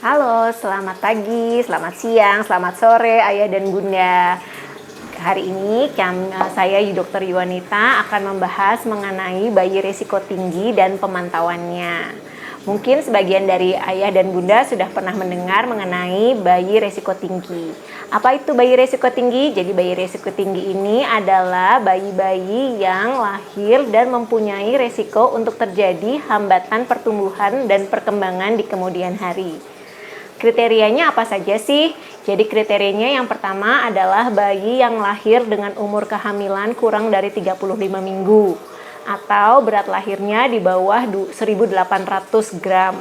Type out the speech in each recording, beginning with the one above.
Halo, selamat pagi, selamat siang, selamat sore Ayah dan Bunda. Hari ini saya Dr. Yuwanita akan membahas mengenai bayi risiko tinggi dan pemantauannya. Mungkin sebagian dari Ayah dan Bunda sudah pernah mendengar mengenai bayi risiko tinggi. Apa itu bayi risiko tinggi? Jadi bayi risiko tinggi ini adalah bayi-bayi yang lahir dan mempunyai risiko untuk terjadi hambatan pertumbuhan dan perkembangan di kemudian hari. Kriterianya apa saja sih? Jadi kriterianya yang pertama adalah bayi yang lahir dengan umur kehamilan kurang dari 35 minggu atau berat lahirnya di bawah 1.800 gram.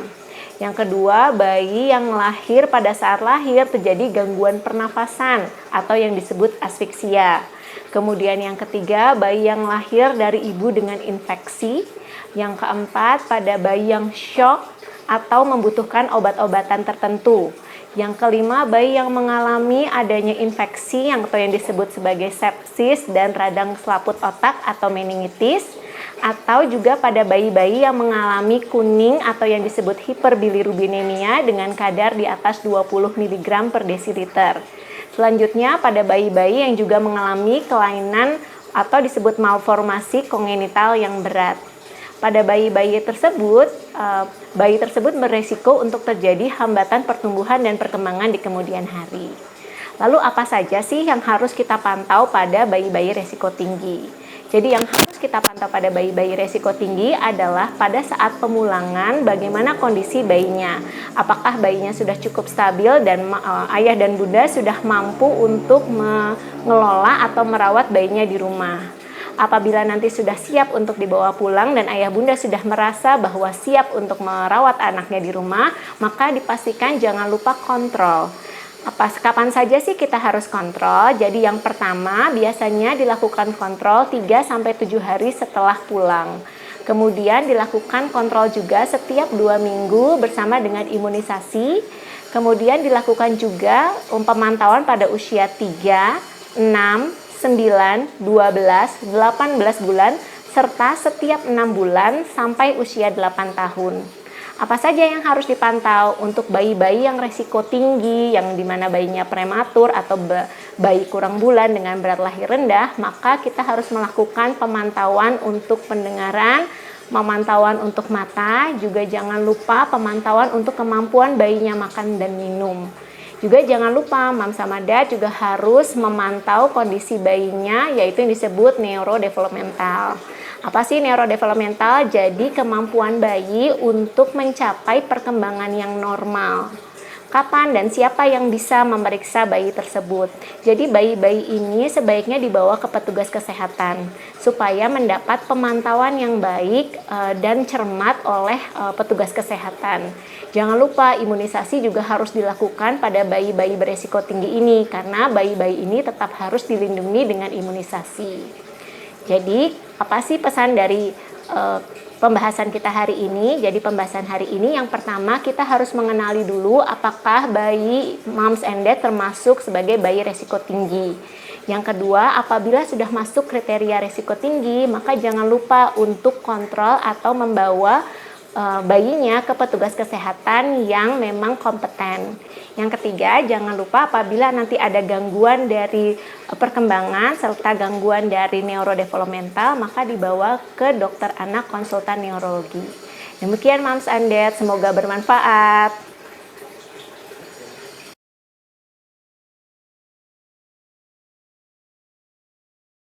Yang kedua, bayi yang lahir pada saat lahir terjadi gangguan pernafasan atau yang disebut asfiksia. Kemudian yang ketiga, bayi yang lahir dari ibu dengan infeksi. Yang keempat, pada bayi yang shock atau membutuhkan obat-obatan tertentu. Yang kelima, bayi yang mengalami adanya infeksi atau yang disebut sebagai sepsis dan radang selaput otak atau meningitis, atau juga pada bayi-bayi yang mengalami kuning atau yang disebut hiperbilirubinemia dengan kadar di atas 20 mg per desiliter. Selanjutnya, pada bayi-bayi yang juga mengalami kelainan atau disebut malformasi kongenital yang berat. Pada bayi tersebut beresiko untuk terjadi hambatan pertumbuhan dan perkembangan di kemudian hari. Lalu apa saja sih yang harus kita pantau pada bayi-bayi resiko tinggi? Jadi yang harus kita pantau pada bayi-bayi resiko tinggi adalah pada saat pemulangan bagaimana kondisi bayinya. Apakah bayinya sudah cukup stabil dan ayah dan bunda sudah mampu untuk mengelola atau merawat bayinya di rumah. Apabila nanti sudah siap untuk dibawa pulang dan ayah bunda sudah merasa bahwa siap untuk merawat anaknya di rumah, maka dipastikan jangan lupa kontrol. Kapan saja sih kita harus kontrol? Jadi yang pertama biasanya dilakukan kontrol 3-7 hari setelah pulang. Kemudian dilakukan kontrol juga setiap 2 minggu bersama dengan imunisasi. Kemudian dilakukan juga pemantauan pada usia 3, 6, 9, 12, 18 bulan, serta setiap 6 bulan sampai usia 8 tahun. Apa saja yang harus dipantau untuk bayi-bayi yang resiko tinggi, yang dimana bayinya prematur atau bayi kurang bulan dengan berat lahir rendah, maka kita harus melakukan pemantauan untuk pendengaran, pemantauan untuk mata, juga jangan lupa pemantauan untuk kemampuan bayinya makan dan minum. Juga jangan lupa Mam sama Dad juga harus memantau kondisi bayinya, yaitu yang disebut neurodevelopmental. Apa sih neurodevelopmental? Jadi kemampuan bayi untuk mencapai perkembangan yang normal. Kapan dan siapa yang bisa memeriksa bayi tersebut? Jadi bayi-bayi ini sebaiknya dibawa ke petugas kesehatan supaya mendapat pemantauan yang baik dan cermat oleh petugas kesehatan. Jangan lupa imunisasi juga harus dilakukan pada bayi-bayi beresiko tinggi ini karena bayi-bayi ini tetap harus dilindungi dengan imunisasi. Jadi apa sih pesan dari pembahasan kita hari ini? Jadi pembahasan hari ini yang pertama kita harus mengenali dulu apakah bayi moms and dad termasuk sebagai bayi resiko tinggi. Yang kedua, apabila sudah masuk kriteria resiko tinggi, maka jangan lupa untuk kontrol atau membawa bayinya ke petugas kesehatan yang memang kompeten. Yang ketiga, jangan lupa apabila nanti ada gangguan dari perkembangan serta gangguan dari neurodevelopmental, maka dibawa ke dokter anak konsultan neurologi. Demikian Moms and Dad, semoga bermanfaat.